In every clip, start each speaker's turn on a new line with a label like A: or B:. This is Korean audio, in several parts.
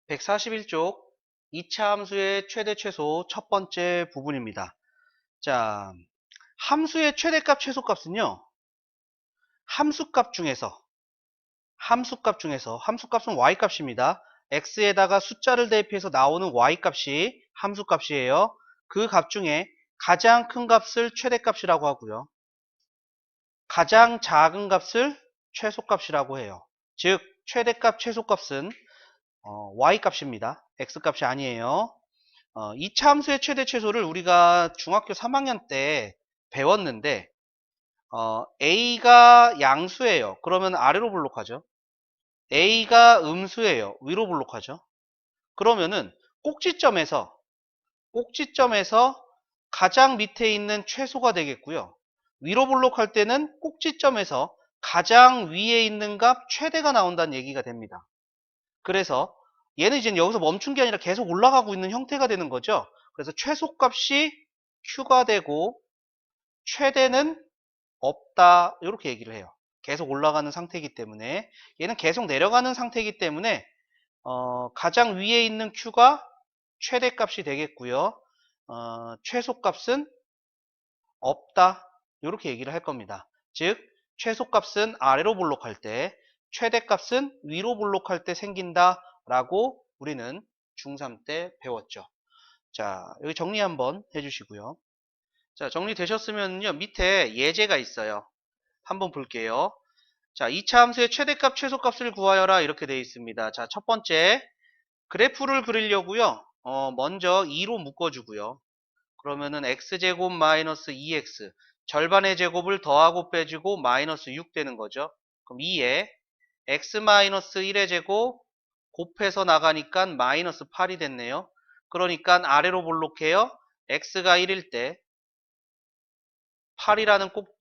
A: (141쪽) 2차 함수의 최대 최소 첫 번째 부분입니다. 자, 함수의 최대값 최소값은요, 함수값은 y값입니다. x에다가 숫자를 대입해서 나오는 y값이 함수값이에요. 그 값 중에 가장 큰 값을 최대값이라고 하고요, 가장 작은 값을 최소값이라고 해요. 즉 최대값 최소값은 y값입니다. x값이 아니에요. 2차 함수의 최대 최소를 우리가 중학교 3학년 때 배웠는데, a가 양수예요. 그러면 아래로 블록하죠. a가 음수예요. 위로 블록하죠. 그러면은 꼭지점에서 가장 밑에 있는 최소가 되겠고요. 위로 블록할 때는 꼭지점에서 가장 위에 있는 값 최대가 나온다는 얘기가 됩니다. 그래서 얘는 이제 여기서 멈춘 게 아니라 계속 올라가고 있는 형태가 되는 거죠. 그래서 최소값이 q가 되고 최대는 없다, 이렇게 얘기를 해요. 계속 올라가는 상태이기 때문에, 얘는 계속 내려가는 상태이기 때문에 가장 위에 있는 q가 최대값이 되겠고요. 최소값은 없다, 이렇게 얘기를 할 겁니다. 즉 최소값은 아래로 블록할 때, 최대값은 위로 블록할 때 생긴다 라고 우리는 중3 때 배웠죠. 자, 여기 정리 한번 해주시고요. 자, 정리되셨으면요, 밑에 예제가 있어요. 한번 볼게요. 자, 2차 함수의 최대값 최소값을 구하여라, 이렇게 되어 있습니다. 자, 첫 번째 그래프를 그리려고요, 먼저 2로 묶어주고요. 그러면은 x제곱 마이너스 2x, 절반의 제곱을 더하고 빼주고 마이너스 6 되는 거죠. 그럼 2에 x 마이너스 1의 제곱 곱해서 나가니까 마이너스 8이 됐네요. 그러니까 아래로 볼록해요. x가 1일 때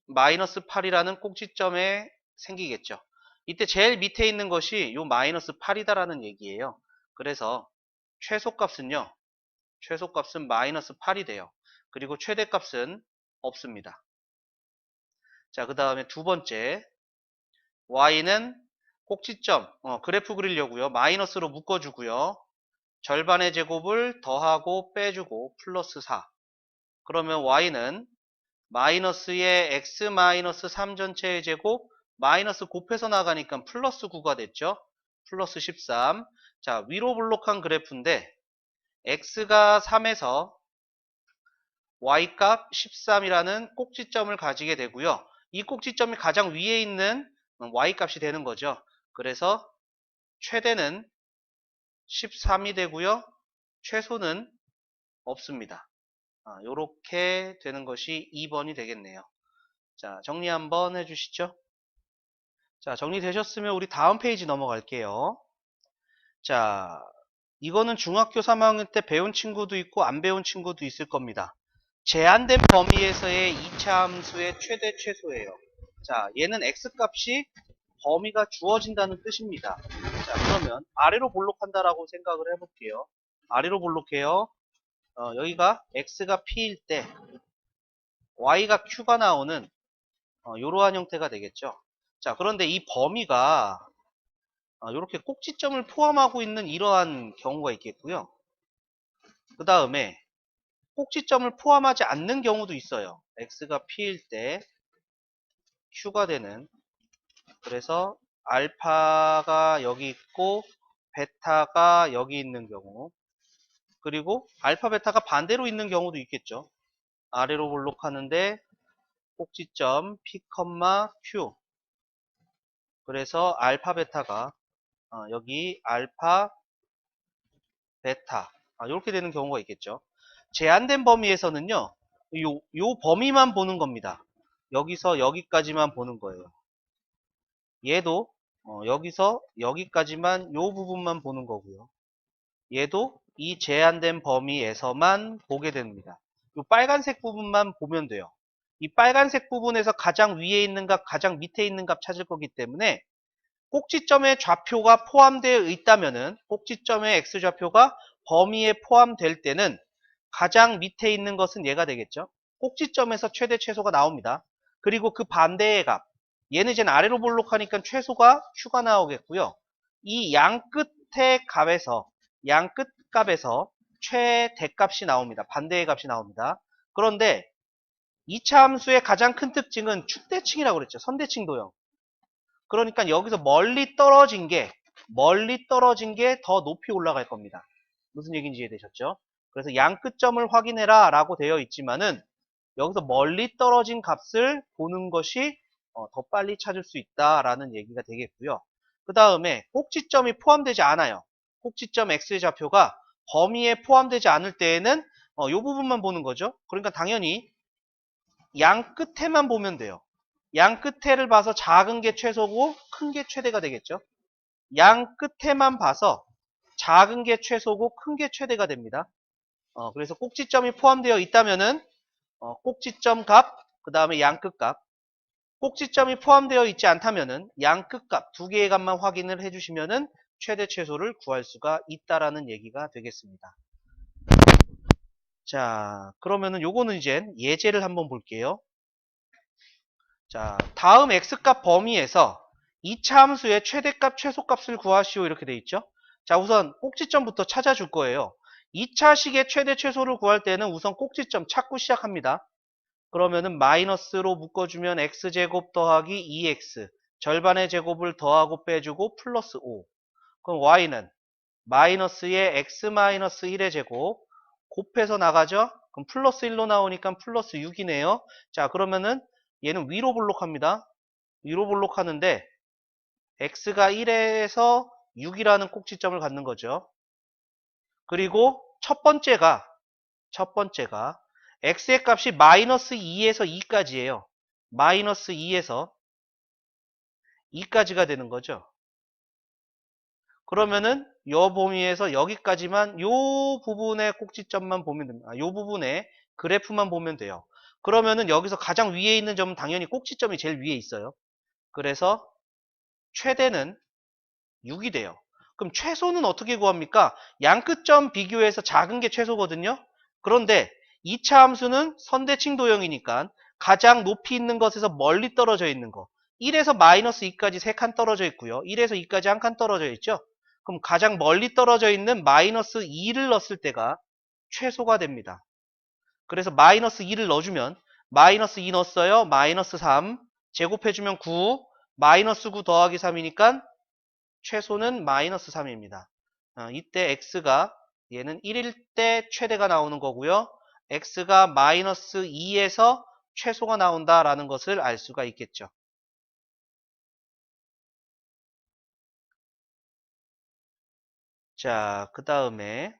A: 마이너스 8이라는 꼭지점에 생기겠죠. 이때 제일 밑에 있는 것이 요 마이너스 8이다라는 얘기예요. 그래서 최소값은 마이너스 8이 돼요. 그리고 최대값은 없습니다. 자, 그 다음에 두 번째, y는 꼭지점, 그래프 그리려고요, 마이너스로 묶어주고요, 절반의 제곱을 더하고 빼주고 플러스 4. 그러면 y는 마이너스의 x 마이너스 3 전체의 제곱 마이너스 곱해서 나가니까 플러스 9가 됐죠. 플러스 13. 자, 위로 블록한 그래프인데 x가 3에서 y값 13이라는 꼭지점을 가지게 되고요. 이 꼭지점이 가장 위에 있는 y값이 되는 거죠. 그래서 최대는 13이 되고요. 최소는 없습니다. 요렇게 되는 것이 2번이 되겠네요. 자, 정리 한번 해주시죠. 자, 정리되셨으면 우리 다음 페이지 넘어갈게요. 자, 이거는 중학교 3학년 때 배운 친구도 있고 안 배운 친구도 있을 겁니다. 제한된 범위에서의 2차 함수의 최대 최소예요. 자, 얘는 x값이 범위가 주어진다는 뜻입니다. 자, 그러면 아래로 볼록한다라고 생각을 해볼게요. 아래로 볼록해요. 여기가 x가 p일 때 y가 q가 나오는 이러한 형태가 되겠죠. 자, 그런데 이 범위가 이렇게 꼭지점을 포함하고 있는 이러한 경우가 있겠고요. 그 다음에 꼭지점을 포함하지 않는 경우도 있어요. x가 p일 때 q가 되는, 그래서 알파가 여기 있고 베타가 여기 있는 경우, 그리고 알파 베타가 반대로 있는 경우도 있겠죠. 아래로 볼록하는데 꼭지점 p, q, 그래서 알파 베타가 여기 알파 베타 이렇게 되는 경우가 있겠죠. 제한된 범위에서는요, 요 범위만 보는 겁니다. 여기서 여기까지만 보는 거예요. 얘도 여기서 여기까지만 요 부분만 보는 거고요. 얘도 이 제한된 범위에서만 보게 됩니다. 요 빨간색 부분만 보면 돼요. 이 빨간색 부분에서 가장 위에 있는 값, 가장 밑에 있는 값 찾을 거기 때문에 꼭지점의 좌표가 포함되어 있다면은, 꼭지점의 x좌표가 범위에 포함될 때는 가장 밑에 있는 것은 얘가 되겠죠. 꼭지점에서 최대 최소가 나옵니다. 그리고 그 반대의 값, 얘는 이제 아래로 볼록하니까 최소가 Q가 나오겠고요. 이 양 끝의 값에서 양 끝 값에서 최대값이 나옵니다. 반대의 값이 나옵니다. 그런데 2차 함수의 가장 큰 특징은 축대칭이라고 그랬죠. 선대칭 도형. 그러니까 여기서 멀리 떨어진 게 더 높이 올라갈 겁니다. 무슨 얘기인지 이해되셨죠? 그래서 양 끝점을 확인해라 라고 되어 있지만은 여기서 멀리 떨어진 값을 보는 것이 더 빨리 찾을 수 있다라는 얘기가 되겠고요. 그 다음에 꼭지점이 포함되지 않아요. 꼭지점 x의 좌표가 범위에 포함되지 않을 때에는 이 부분만 보는 거죠. 그러니까 당연히 양 끝에만 보면 돼요. 양 끝에를 봐서 작은 게 최소고 큰 게 최대가 되겠죠. 양 끝에만 봐서 작은 게 최소고 큰 게 최대가 됩니다. 그래서 꼭지점이 포함되어 있다면은 꼭지점 값, 그 다음에 양 끝 값. 꼭지점이 포함되어 있지 않다면은 양 끝 값 두 개의 값만 확인을 해주시면은 최대 최소를 구할 수가 있다라는 얘기가 되겠습니다. 자, 그러면은 요거는 이제 예제를 한번 볼게요. 자, 다음 x값 범위에서 2차 함수의 최대값, 최소값을 구하시오 이렇게 돼 있죠. 자, 우선 꼭지점부터 찾아줄 거예요. 2차식의 최대 최소를 구할 때는 우선 꼭지점 찾고 시작합니다. 그러면은 마이너스로 묶어주면 x제곱 더하기 2x 절반의 제곱을 더하고 빼주고 플러스 5. 그럼 y는 마이너스의 x 마이너스 1의 제곱 곱해서 나가죠. 그럼 플러스 1로 나오니까 플러스 6이네요. 자, 그러면은 얘는 위로 볼록합니다. 위로 볼록하는데 x가 1에서 6이라는 꼭지점을 갖는 거죠. 그리고 첫 번째가 x의 값이 마이너스 2에서 2까지예요. 마이너스 2에서 2까지가 되는 거죠. 그러면은 요 범위에서 여기까지만 요 부분의 꼭지점만 보면 됩니다. 요 부분의 그래프만 보면 돼요. 그러면은 여기서 가장 위에 있는 점은 당연히 꼭지점이 제일 위에 있어요. 그래서 최대는 6이 돼요. 그럼 최소는 어떻게 구합니까? 양끝점 비교해서 작은 게 최소거든요. 그런데 2차 함수는 선대칭 도형이니까 가장 높이 있는 것에서 멀리 떨어져 있는 거 1에서 마이너스 2까지 3칸 떨어져 있고요. 1에서 2까지 1칸 떨어져 있죠. 그럼 가장 멀리 떨어져 있는 마이너스 2를 넣었을 때가 최소가 됩니다. 그래서 마이너스 2를 넣어주면 마이너스 2 넣었어요. 마이너스 3 제곱해주면 9 마이너스 9 더하기 3이니까 최소는 마이너스 3입니다. 이때 x가 얘는 1일 때 최대가 나오는 거고요. x가 마이너스 2에서 최소가 나온다라는 것을 알 수가 있겠죠. 자, 그 다음에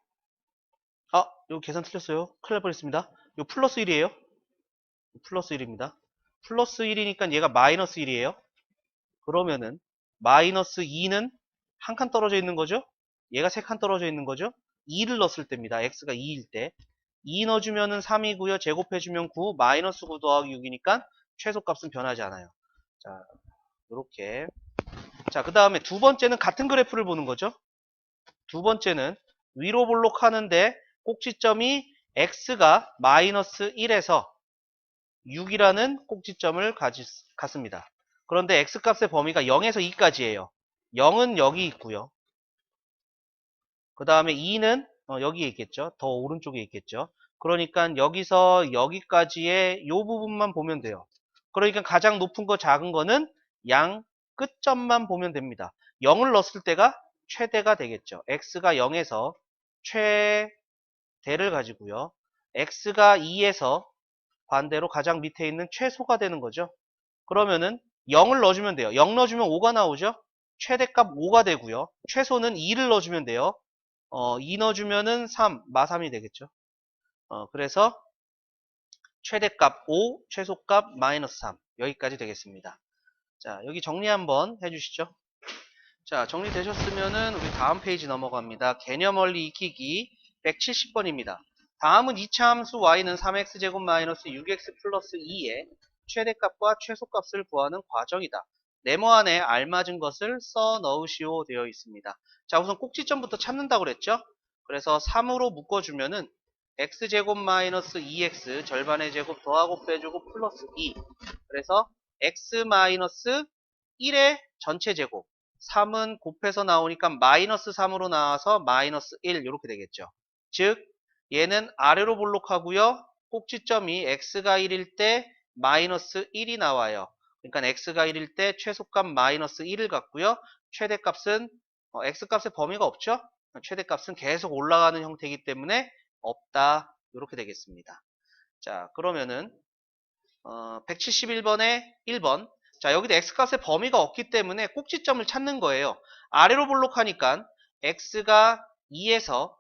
A: 이거 계산 틀렸어요. 큰일 날 뻔했습니다. 이거 플러스 1이에요. 플러스 1입니다. 플러스 1이니까 얘가 마이너스 1이에요. 그러면은 마이너스 2는 한 칸 떨어져 있는 거죠? 얘가 3칸 떨어져 있는 거죠? 2를 넣었을 때입니다. x가 2일 때. 2 넣어주면은 3이고요. 제곱해주면 9, 마이너스 9 더하기 6이니까 최소값은 변하지 않아요. 자, 요렇게. 자, 그 다음에 두 번째는 같은 그래프를 보는 거죠. 두 번째는 위로 볼록하는데 꼭지점이 x가 마이너스 1에서 6이라는 꼭지점을 갖습니다. 그런데 x값의 범위가 0에서 2까지예요. 0은 여기 있고요. 그 다음에 2는 여기에 있겠죠. 더 오른쪽에 있겠죠. 그러니까 여기서 여기까지의 이 부분만 보면 돼요. 그러니까 가장 높은 거 작은 거는 양 끝점만 보면 됩니다. 0을 넣었을 때가 최대가 되겠죠. x가 0에서 최대를 가지고요. x가 2에서 반대로 가장 밑에 있는 최소가 되는 거죠. 그러면은 0을 넣어주면 돼요. 0 넣어주면 5가 나오죠. 최대값 5가 되고요. 최소는 2를 넣어주면 돼요. 2 넣어주면은 3, 마3이 되겠죠. 그래서 최대값 5, 최소값 마이너스 3 여기까지 되겠습니다. 자, 여기 정리 한번 해주시죠. 자, 정리되셨으면은 우리 다음 페이지 넘어갑니다. 개념 원리 익히기 170번입니다. 다음은 2차 함수 y는 3x제곱 마이너스 6x 플러스 2의 최대값과 최소값을 구하는 과정이다. 네모안에 알맞은 것을 써 넣으시오 되어 있습니다. 자, 우선 꼭지점부터 찾는다고 그랬죠? 그래서 3으로 묶어주면은 x제곱 마이너스 2x 절반의 제곱 더하고 빼주고 플러스 2. 그래서 x-1의 전체 제곱. 3은 곱해서 나오니까 마이너스 3으로 나와서 마이너스 1 이렇게 되겠죠. 즉 얘는 아래로 볼록하고요. 꼭지점이 x가 1일 때 마이너스 1이 나와요. 그러니까 x가 1일 때 최소값 마이너스 1을 갖고요. 최대값은 x값의 범위가 없죠. 최대값은 계속 올라가는 형태이기 때문에 없다 이렇게 되겠습니다. 자 그러면은 171번에 1번. 자, 여기도 x값의 범위가 없기 때문에 꼭지점을 찾는 거예요. 아래로 볼록하니까 x가 2에서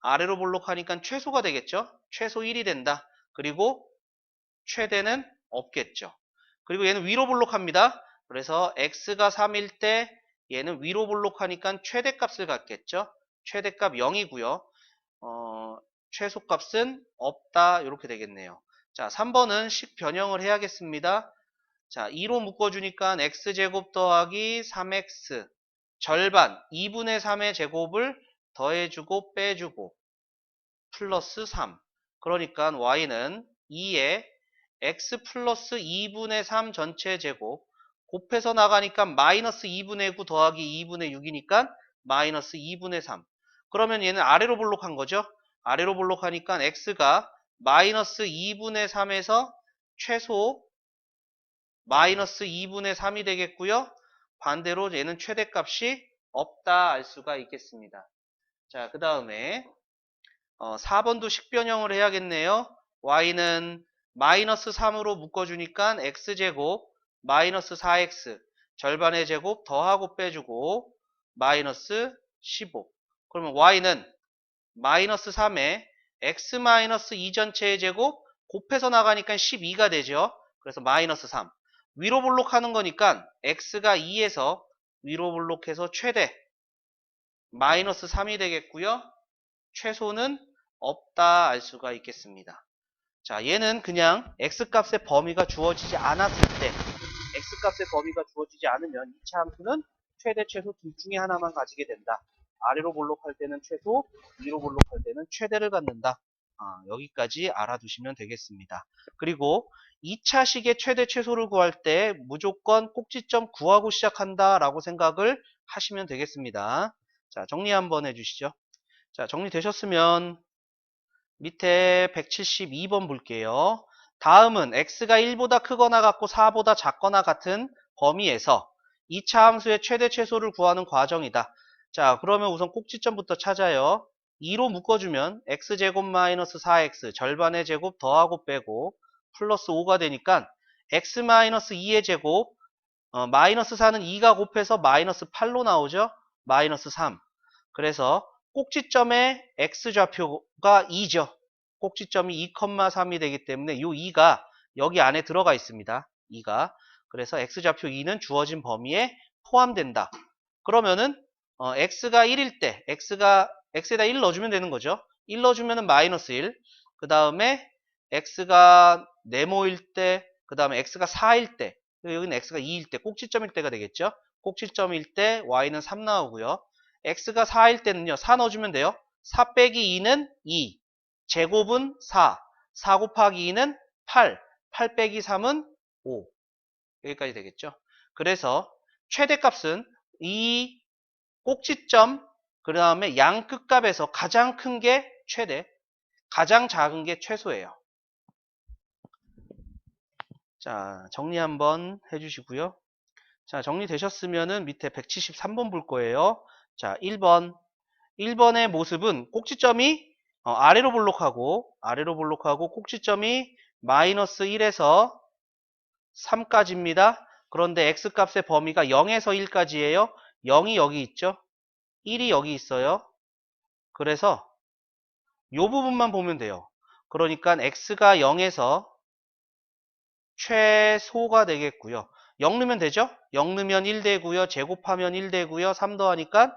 A: 아래로 볼록하니까 최소가 되겠죠. 최소 1이 된다. 그리고 최대는 없겠죠. 그리고 얘는 위로 볼록합니다. 그래서 x가 3일 때 얘는 위로 볼록하니까 최대값을 갖겠죠. 최대값 0이고요. 최소값은 없다 이렇게 되겠네요. 자 3번은 식 변형을 해야겠습니다. 자 2로 묶어주니까 x제곱 더하기 3x 절반 2분의 3의 제곱을 더해주고 빼주고 플러스 3. 그러니까 y는 2에 x 플러스 2분의 3 전체 제곱 곱해서 나가니까 마이너스 2분의 9 더하기 2분의 6이니까 마이너스 2분의 3. 그러면 얘는 아래로 볼록한 거죠. 아래로 볼록하니까 x가 마이너스 2분의 3에서 최소 마이너스 2분의 3이 되겠고요. 반대로 얘는 최대값이 없다 알 수가 있겠습니다. 자, 그 다음에 4번도 식변형을 해야겠네요. y는 마이너스 3으로 묶어주니까 x제곱 마이너스 4x 절반의 제곱 더하고 빼주고 마이너스 15. 그러면 y는 마이너스 3에 x 마이너스 2 전체의 제곱 곱해서 나가니까 12가 되죠. 그래서 마이너스 3. 위로 볼록하는 거니까 x가 2에서 위로 볼록해서 최대 마이너스 3이 되겠고요. 최소는 없다 알 수가 있겠습니다. 자, 얘는 그냥 x값의 범위가 주어지지 않았을 때 x값의 범위가 주어지지 않으면 2차 함수는 최대 최소 둘 중에 하나만 가지게 된다. 아래로 볼록할 때는 최소, 위로 볼록할 때는 최대를 갖는다. 여기까지 알아두시면 되겠습니다. 그리고 2차식의 최대 최소를 구할 때 무조건 꼭지점 구하고 시작한다 라고 생각을 하시면 되겠습니다. 자, 정리 한번 해주시죠. 자, 정리되셨으면 밑에 172번 볼게요. 다음은 x가 1보다 크거나 같고 4보다 작거나 같은 범위에서 2차 함수의 최대 최소를 구하는 과정이다. 자, 그러면 우선 꼭지점부터 찾아요. 2로 묶어주면 x제곱 마이너스 4x 절반의 제곱 더하고 빼고 플러스 5가 되니까 x 마이너스 2의 제곱 마이너스 4는 2가 곱해서 마이너스 8로 나오죠. 마이너스 3. 그래서 꼭지점의 x좌표가 2죠. 꼭지점이 2,3이 되기 때문에 이 2가 여기 안에 들어가 있습니다. 2가. 그래서 x좌표 2는 주어진 범위에 포함된다. 그러면은 x가 1일 때 x에다 1 넣어주면 되는 거죠. 1 넣어주면은 마이너스 1. 그 다음에 x가 네모일 때, 그 다음에 x가 4일 때, 여기는 x가 2일 때, 꼭지점일 때가 되겠죠. 꼭지점일 때 y는 3 나오고요. x가 4일 때는요. 4 넣어주면 돼요. 4 빼기 2는 2. 제곱은 4. 4 곱하기 2는 8. 8 빼기 3은 5. 여기까지 되겠죠. 그래서 최대값은 이 꼭지점 그 다음에 양 끝값에서 가장 큰 게 최대, 가장 작은 게 최소예요. 자, 정리 한번 해주시고요. 자, 정리되셨으면은 밑에 173번 볼 거예요. 자, 1번의 모습은 꼭지점이 아래로 볼록하고 꼭지점이 마이너스 1에서 3까지입니다. 그런데 x값의 범위가 0에서 1까지예요. 0이 여기 있죠. 1이 여기 있어요. 그래서 이 부분만 보면 돼요. 그러니까 x가 0에서 최소가 되겠고요. 0 넣으면 되죠? 0 넣으면 1 되고요. 제곱하면 1 되고요. 3 더하니까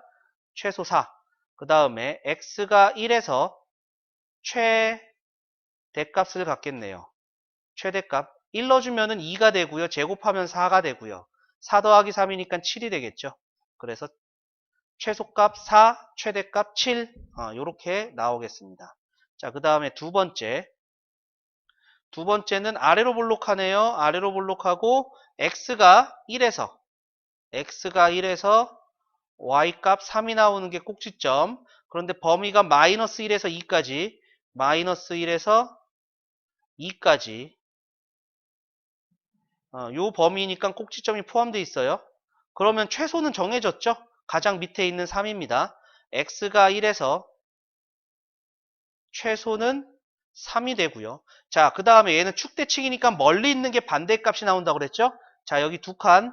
A: 최소 4. 그 다음에 x가 1에서 최대값을 갖겠네요. 최대값 1 넣어주면 2가 되고요. 제곱하면 4가 되고요. 4 더하기 3이니까 7이 되겠죠. 그래서 최소값 4, 최대값 7 이렇게 나오겠습니다. 자, 그 다음에 두 번째 두 번째는 아래로 볼록하네요. 아래로 볼록하고 x가 1에서 y값 3이 나오는 게 꼭지점. 그런데 범위가 마이너스 1에서 2까지, 마이너스 1에서 2까지 요 범위니까 꼭지점이 포함되어 있어요. 그러면 최소는 정해졌죠? 가장 밑에 있는 3입니다. x가 1에서 최소는 3이 되고요. 자, 그 다음에 얘는 축대칭이니까 멀리 있는 게 반대의 값이 나온다고 그랬죠? 자, 여기 두 칸,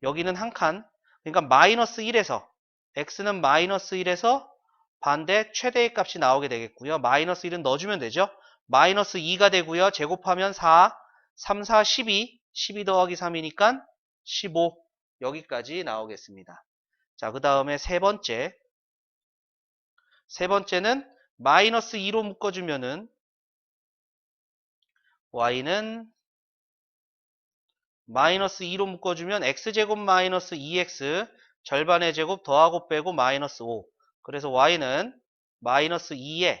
A: 여기는 한 칸. 그러니까 마이너스 1에서 x는 마이너스 1에서 반대 최대의 값이 나오게 되겠고요. 마이너스 1은 넣어주면 되죠. 마이너스 2가 되고요. 제곱하면 4, 3, 4, 12, 12 더하기 3이니까 15 여기까지 나오겠습니다. 자, 그 다음에 세 번째는 마이너스 2로 묶어주면은 y는 마이너스 2로 묶어주면 x제곱 마이너스 2x 절반의 제곱 더하고 빼고 마이너스 5. 그래서 y는 마이너스 2에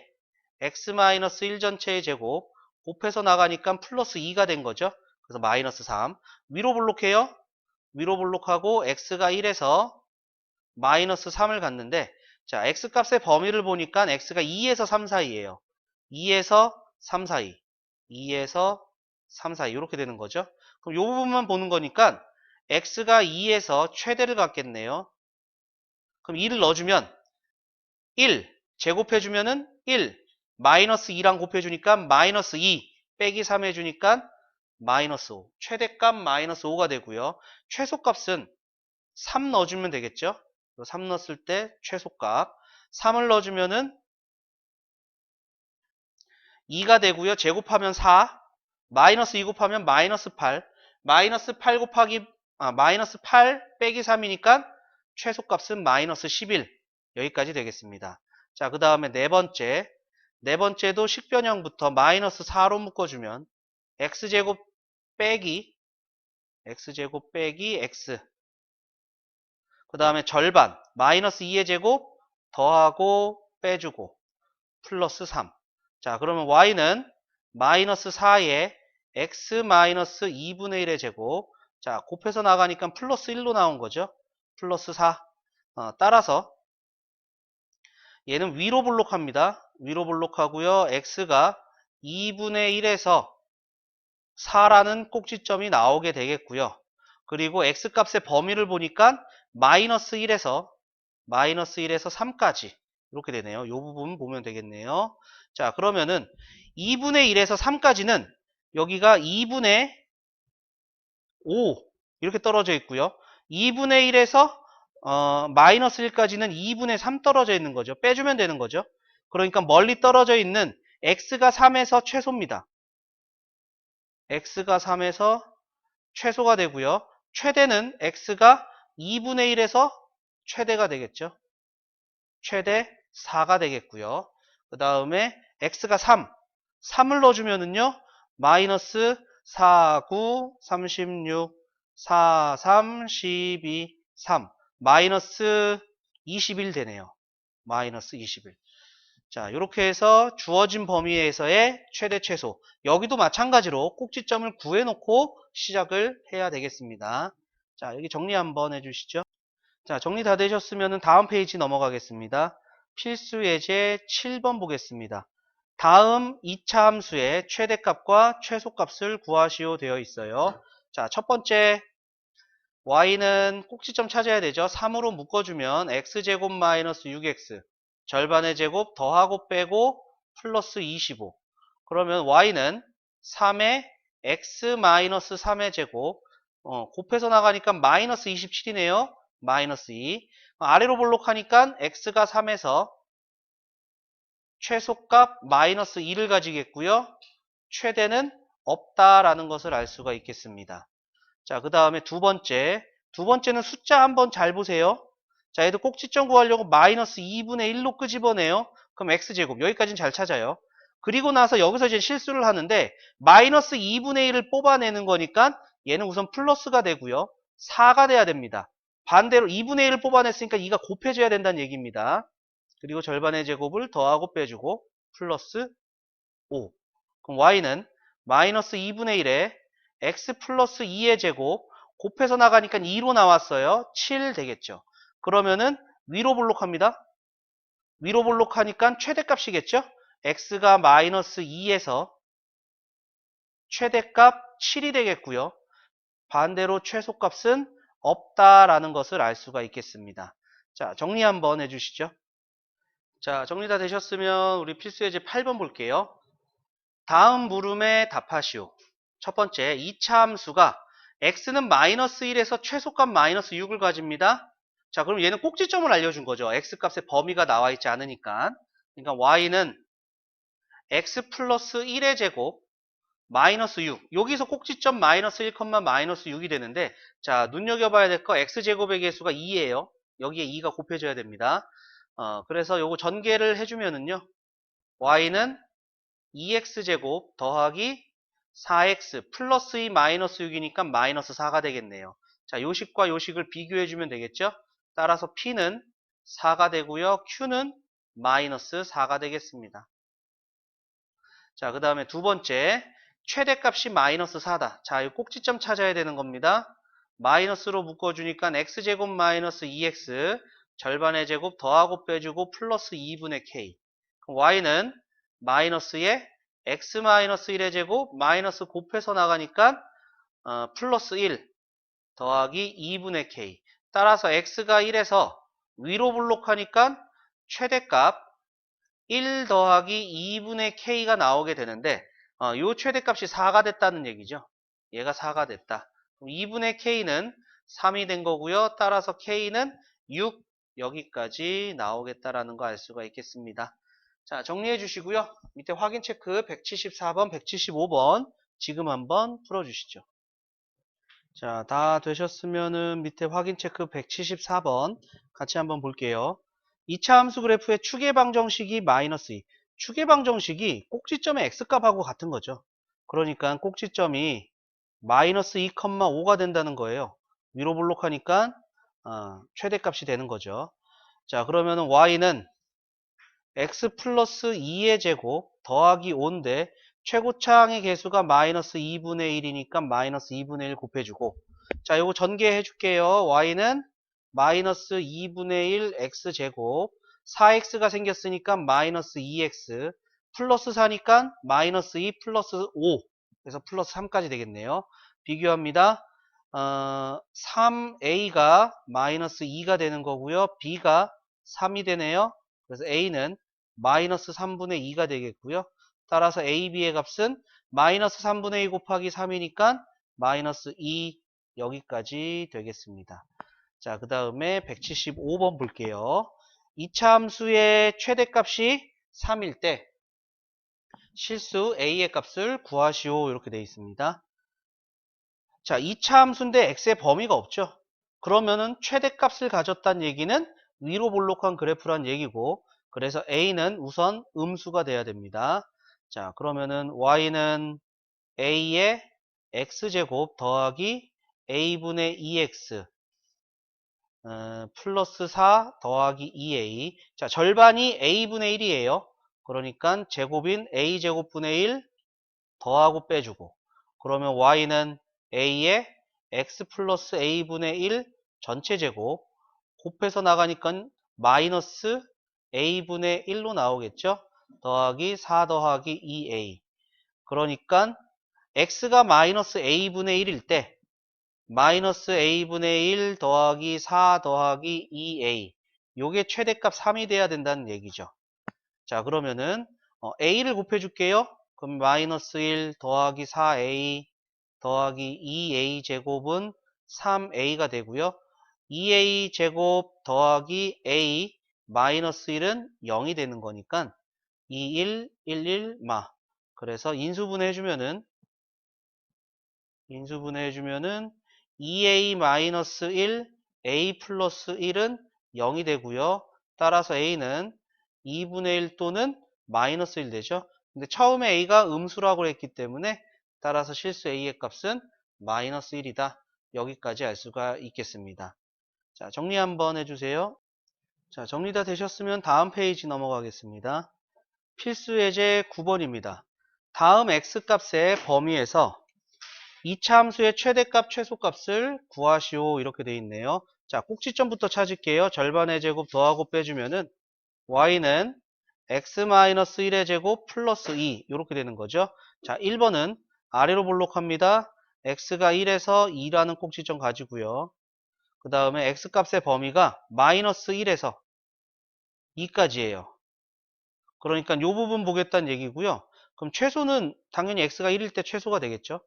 A: x 마이너스 1 전체의 제곱 곱해서 나가니까 플러스 2가 된 거죠. 그래서 마이너스 3. 위로 볼록해요. 위로 볼록하고 x가 1에서 마이너스 3을 갖는데 자, x값의 범위를 보니까 x가 2에서 3 사이에요. 2에서 3 사이. 2에서 3 사이 이렇게 되는 거죠. 그럼 이 부분만 보는 거니까 x가 2에서 최대를 갖겠네요. 그럼 2를 넣어주면 1 제곱해주면은 1 마이너스 2랑 곱해주니까 마이너스 2 빼기 3 해주니까 마이너스 5 최대값 마이너스 5가 되고요. 최소값은 3 넣어주면 되겠죠. 3 넣었을 때 최소값 3을 넣어주면은 2가 되고요. 제곱하면 4 마이너스 2 곱하면 마이너스 8 마이너스 8 곱하기 마이너스 8 빼기 3이니까 최소값은 마이너스 11 여기까지 되겠습니다. 자, 그 다음에 네 번째도 식변형부터 마이너스 4로 묶어주면 x제곱 빼기 x 그 다음에 절반 마이너스 2의 제곱 더하고 빼주고 플러스 3. 자, 그러면 y는 마이너스 4에 x 마이너스 2분의 1의 제곱. 자, 곱해서 나가니까 플러스 1로 나온 거죠. 플러스 4. 따라서 얘는 위로 볼록합니다. 위로 볼록하고요. x가 2분의 1에서 4라는 꼭지점이 나오게 되겠고요. 그리고 x값의 범위를 보니까 마이너스 1에서 3까지 이렇게 되네요. 이 부분 보면 되겠네요. 자, 그러면은 2분의 1에서 3까지는 여기가 2분의 5 이렇게 떨어져 있고요. 2분의 1에서 마이너스 1까지는 2분의 3 떨어져 있는 거죠. 빼주면 되는 거죠. 그러니까 멀리 떨어져 있는 x가 3에서 최소입니다. x가 3에서 최소가 되고요. 최대는 x가 2분의 1에서 최대가 되겠죠. 최대 4가 되겠고요. 그 다음에 x가 3을 넣어주면은요. 마이너스 4, 9, 36, 4, 3, 12, 3 마이너스 21 되네요. 마이너스 21. 자, 이렇게 해서 주어진 범위에서의 최대 최소. 여기도 마찬가지로 꼭지점을 구해놓고 시작을 해야 되겠습니다. 자, 여기 정리 한번 해주시죠. 자, 정리 다 되셨으면 다음 페이지 넘어가겠습니다. 필수 예제 7번 보겠습니다. 다음 2차 함수의 최대값과 최소값을 구하시오 되어 있어요. 자, 첫 번째 y는 꼭지점 찾아야 되죠. 3으로 묶어주면 x제곱 마이너스 6x 절반의 제곱 더하고 빼고 플러스 25. 그러면 y는 3의 x 마이너스 3의 제곱 곱해서 나가니까 마이너스 27이네요. 마이너스 2. 아래로 볼록하니까 x가 3에서 최소값 마이너스 2를 가지겠고요. 최대는 없다라는 것을 알 수가 있겠습니다. 자, 그 다음에 두 번째는 숫자 한번 잘 보세요. 자, 얘도 꼭지점 구하려고 마이너스 2분의 1로 끄집어내요. 그럼 x제곱 여기까지는 잘 찾아요. 그리고 나서 여기서 이제 실수를 하는데 마이너스 2분의 1을 뽑아내는 거니까 얘는 우선 플러스가 되고요. 4가 돼야 됩니다. 반대로 2분의 1을 뽑아냈으니까 2가 곱해져야 된다는 얘기입니다. 그리고 절반의 제곱을 더하고 빼주고 플러스 5. 그럼 y는 마이너스 2분의 1에 x 플러스 2의 제곱 곱해서 나가니까 2로 나왔어요. 7 되겠죠. 그러면은 위로 볼록합니다. 위로 볼록하니까 최대값이겠죠. x가 마이너스 2에서 최대값 7이 되겠고요. 반대로 최소값은 없다라는 것을 알 수가 있겠습니다. 자, 정리 한번 해주시죠. 자, 정리 다 되셨으면 우리 필수예제 8번 볼게요. 다음 물음에 답하시오. 첫 번째, 2차 함수가 x는 마이너스 1에서 최소값 마이너스 6을 가집니다. 자, 그럼 얘는 꼭지점을 알려준 거죠. x값의 범위가 나와 있지 않으니까. 그러니까 y는 x 플러스 1의 제곱 마이너스 6. 여기서 꼭지점 마이너스 1, 마이너스 6이 되는데, 자, 눈여겨봐야 될 거 x제곱의 개수가 2예요. 여기에 2가 곱해져야 됩니다. 그래서 요거 전개를 해주면은요, y는 2x제곱 더하기 4x 플러스 2 마이너스 6이니까 마이너스 4가 되겠네요. 자, 요식과 요식을 비교해주면 되겠죠? 따라서 p는 4가 되고요. q는 마이너스 4가 되겠습니다. 자, 그 다음에 두 번째, 최대값이 마이너스 4다. 자, 이 꼭지점 찾아야 되는 겁니다. 마이너스로 묶어주니까 x제곱 마이너스 2x 절반의 제곱 더하고 빼주고 플러스 2분의 k. 그럼 y는 마이너스에 x 마이너스 1의 제곱 마이너스 곱해서 나가니까 플러스 1 더하기 2분의 k. 따라서 x가 1에서 위로 볼록하니까 최대값 1 더하기 2분의 k가 나오게 되는데 요 최대값이 4가 됐다는 얘기죠. 얘가 4가 됐다. 그럼 2분의 k는 3이 된 거고요. 따라서 k는 6 여기까지 나오겠다라는 거 알 수가 있겠습니다. 자, 정리해 주시고요. 밑에 확인 체크 174번, 175번 지금 한번 풀어주시죠. 자, 다 되셨으면은 밑에 확인 체크 174번 같이 한번 볼게요. 2차 함수 그래프의 추계방정식이 마이너스 2. 추계방정식이 꼭지점의 x값하고 같은 거죠. 그러니까 꼭지점이 마이너스 2,5가 된다는 거예요. 위로 볼록하니까 최대값이 되는 거죠. 자, 그러면은 y는 x 플러스 2의 제곱 더하기 5인데 최고차항의 개수가 마이너스 2분의 1이니까 마이너스 2분의 1 곱해주고, 자, 요거 전개해 줄게요. y는 마이너스 2분의 1 x제곱 4x가 생겼으니까 마이너스 2x 플러스 4니까 마이너스 2 플러스 5 그래서 플러스 3까지 되겠네요. 비교합니다. 3a가 마이너스 2가 되는 거고요. b가 3이 되네요. 그래서 a는 마이너스 3분의 2가 되겠고요. 따라서 a, b의 값은 마이너스 3분의 2 곱하기 3이니까 마이너스 2 여기까지 되겠습니다. 자, 그 다음에 175번 볼게요. 2차 함수의 최대값이 3일 때 실수 a의 값을 구하시오 이렇게 되어 있습니다. 자, 2차 함수인데 x의 범위가 없죠. 그러면은 최대값을 가졌다는 얘기는 위로 볼록한 그래프란 얘기고, 그래서 a는 우선 음수가 돼야 됩니다. 자, 그러면은 y는 a의 x제곱 더하기 a분의 2x 플러스 4 더하기 2a. 자, 절반이 a분의 1이에요. 그러니까 제곱인 a제곱분의 1 더하고 빼주고, 그러면 y는 a의 x 플러스 a분의 1 전체 제곱 곱해서 나가니까 마이너스 a분의 1로 나오겠죠. 더하기 4 더하기 2a. 그러니까 x가 마이너스 a분의 1일 때 마이너스 a분의 1 더하기 4 더하기 2a 요게 최대값 3이 돼야 된다는 얘기죠. 자, 그러면은 a를 곱해 줄게요. 그럼 마이너스 1 더하기 4a 더하기 2a 제곱은 3a가 되고요. 2a 제곱 더하기 a 마이너스 1은 0이 되는 거니까 2, 1, 1, 1, 마. 그래서 인수분해 해주면은 2a 마이너스 1, a 플러스 1은 0이 되고요. 따라서 a는 2분의 1 또는 마이너스 1 되죠. 근데 처음에 a가 음수라고 했기 때문에 따라서 실수 a의 값은 마이너스 1이다. 여기까지 알 수가 있겠습니다. 자, 정리 한번 해주세요. 자, 정리 다 되셨으면 다음 페이지 넘어가겠습니다. 필수 예제 9번입니다. 다음 x값의 범위에서 이차 함수의 최대값, 최소값을 구하시오. 이렇게 돼 있네요. 자, 꼭지점부터 찾을게요. 절반의 제곱 더하고 빼주면은 y는 x-1의 제곱 플러스 2 이렇게 되는 거죠. 자, 1번은 아래로 볼록합니다. x가 1에서 2라는 꼭지점 가지고요. 그 다음에 x값의 범위가 마이너스 1에서 2까지예요. 그러니까 이 부분 보겠다는 얘기고요. 그럼 최소는 당연히 x가 1일 때 최소가 되겠죠.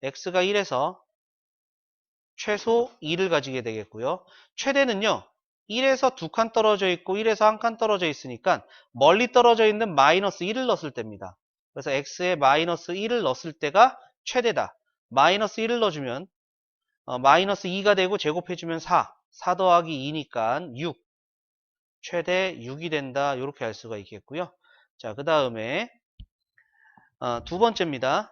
A: x가 1에서 최소 2를 가지게 되겠고요. 최대는요. 1에서 2칸 떨어져 있고 1에서 1칸 떨어져 있으니까 멀리 떨어져 있는 마이너스 1을 넣었을 때입니다. 그래서 x에 마이너스 1을 넣었을 때가 최대다. 마이너스 1을 넣어주면 마이너스 2가 되고 제곱해주면 4 더하기 2니까 6 최대 6이 된다. 이렇게 할 수가 있겠고요. 자, 그 다음에 두 번째입니다.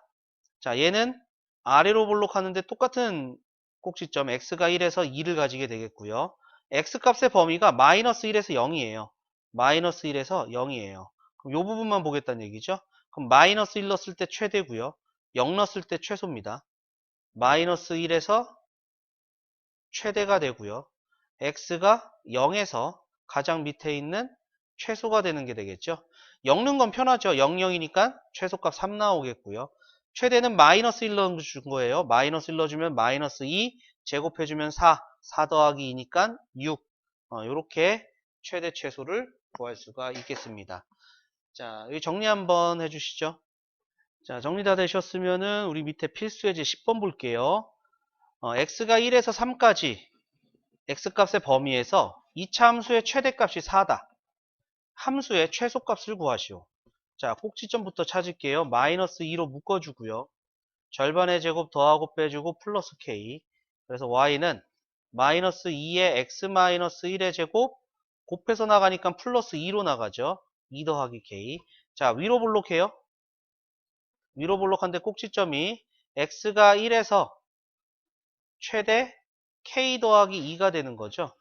A: 자, 얘는 아래로 볼록하는데 똑같은 꼭지점 x가 1에서 2를 가지게 되겠고요. x값의 범위가 마이너스 1에서 0이에요. 마이너스 1에서 0이에요. 그럼 이 부분만 보겠다는 얘기죠. 그럼 마이너스 1 넣었을 때 최대고요. 0 넣었을 때 최소입니다. 마이너스 1에서 최대가 되고요. x가 0에서 가장 밑에 있는 최소가 되는 게 되겠죠. 0는 건 편하죠. 0, 0이니까 최소값 3 나오겠고요. 최대는 마이너스 1 넣어준 거예요. 마이너스 1 넣어주면 마이너스 2, 제곱해주면 4 더하기 2니까 6. 이렇게 최대 최소를 구할 수가 있겠습니다. 자, 여기 정리 한번 해주시죠. 자, 정리 다 되셨으면은 우리 밑에 필수 예제 10번 볼게요. x가 1에서 3까지 x값의 범위에서 이차 함수의 최대값이 4다. 함수의 최소값을 구하시오. 자, 꼭지점부터 찾을게요. 마이너스 2로 묶어주고요. 절반의 제곱 더하고 빼주고 플러스 k. 그래서 y는 마이너스 2의 x-1의 제곱 곱해서 나가니까 플러스 2로 나가죠. 2 더하기 k. 자, 위로 볼록해요. 위로 볼록한데 꼭지점이 x가 1에서 최대 k 더하기 2가 되는 거죠.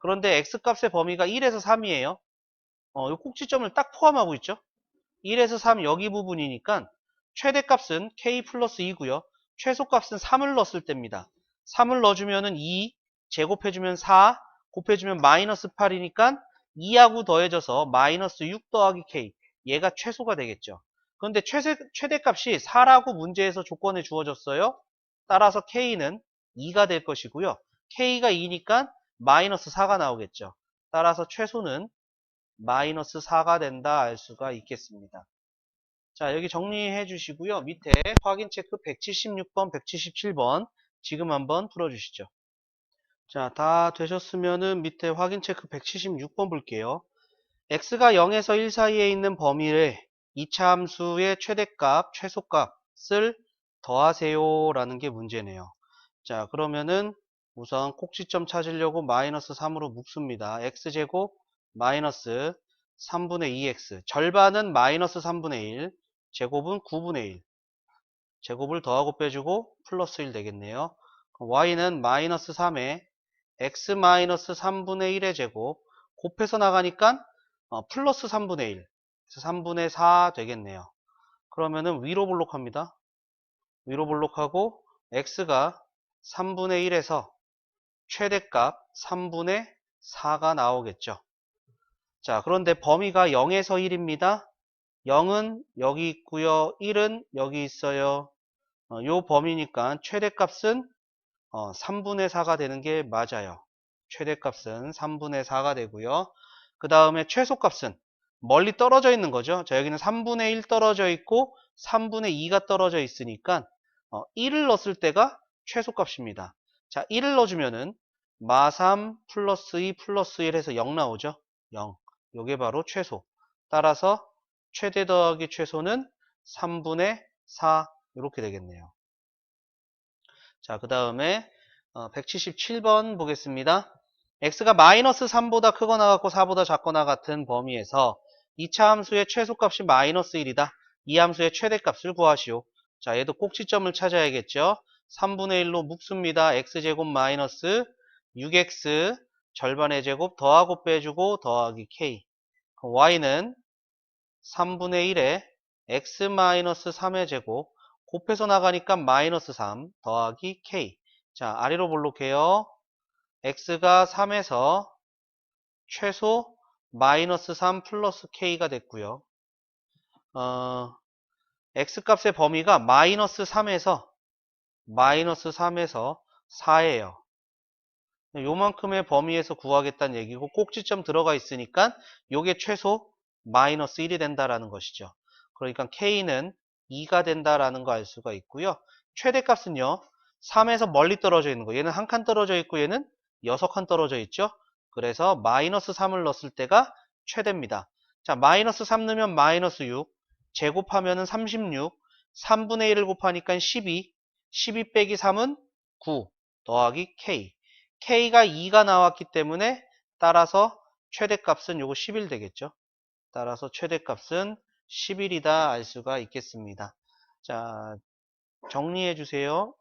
A: 그런데 x값의 범위가 1에서 3이에요. 이 꼭지점을 딱 포함하고 있죠. 1에서 3 여기 부분이니까 최대값은 k 플러스 2고요. 최소값은 3을 넣었을 때입니다. 3을 넣어주면은 2, 제곱해주면 4, 곱해주면 마이너스 8이니까 2하고 더해져서 마이너스 6 더하기 k. 얘가 최소가 되겠죠. 그런데 최대값이 4라고 문제에서 조건에 주어졌어요. 따라서 k는 2가 될 것이고요. k가 2니까 마이너스 4가 나오겠죠. 따라서 최소는 마이너스 4가 된다 알 수가 있겠습니다. 자, 여기 정리해 주시고요. 밑에 확인 체크 176번, 177번 지금 한번 풀어주시죠. 자, 다 되셨으면은 밑에 확인 체크 176번 볼게요. x가 0에서 1 사이에 있는 범위에 이차 함수의 최대값, 최소값을 더하세요 라는 게 문제네요. 자, 그러면은 우선 꼭지점 찾으려고 마이너스 3으로 묶습니다. x제곱 마이너스 3분의 2x 절반은 마이너스 3분의 1 제곱은 9분의 1 제곱을 더하고 빼주고 플러스 1 되겠네요. 그럼 y는 마이너스 3에 x 마이너스 3분의 1의 제곱 곱해서 나가니까 플러스 3분의 1 그래서 3분의 4 되겠네요. 그러면은 위로 볼록합니다. 위로 볼록하고 x가 3분의 1에서 최대값 3분의 4가 나오겠죠. 자, 그런데 범위가 0에서 1입니다. 0은 여기 있고요. 1은 여기 있어요. 요 범위니까 최대값은 3분의 4가 되는 게 맞아요. 최대값은 3분의 4가 되고요. 그 다음에 최소값은 멀리 떨어져 있는 거죠. 자, 여기는 3분의 1 떨어져 있고 3분의 2가 떨어져 있으니까 1을 넣었을 때가 최소값입니다. 자, 1을 넣어주면은 마3 플러스 2 플러스 1 해서 0 나오죠. 0. 요게 바로 최소. 따라서 최대 더하기 최소는 3분의 4 이렇게 되겠네요. 자, 그 다음에 177번 보겠습니다. x가 마이너스 3보다 크거나 같고 4보다 작거나 같은 범위에서 2차 함수의 최소값이 마이너스 1이다. 이 함수의 최대값을 구하시오. 자, 얘도 꼭지점을 찾아야겠죠. 3분의 1로 묶습니다. x제곱 마이너스 6x 절반의 제곱 더하고 빼주고 더하기 k. 그럼 y는 3분의 1에 x-3의 제곱 곱해서 나가니까 마이너스 3 더하기 k. 자, 아래로 볼록해요. x가 3에서 최소 마이너스 3 플러스 k가 됐고요. x값의 범위가 마이너스 3에서 4예요. 요만큼의 범위에서 구하겠다는 얘기고 꼭지점 들어가 있으니까 요게 최소 마이너스 1이 된다라는 것이죠. 그러니까 k는 2가 된다라는 거 알 수가 있고요. 최대값은요. 3에서 멀리 떨어져 있는 거. 얘는 한 칸 떨어져 있고 얘는 6칸 떨어져 있죠. 그래서 마이너스 3을 넣었을 때가 최대입니다. 자, 마이너스 3 넣으면 마이너스 6, 제곱하면은 36, 3분의 1을 곱하니까 12, 12 빼기 3은 9 더하기 k. k가 2가 나왔기 때문에 따라서 최대값은 요거 11 되겠죠. 따라서 최대값은 11이다 알 수가 있겠습니다. 자, 정리해 주세요.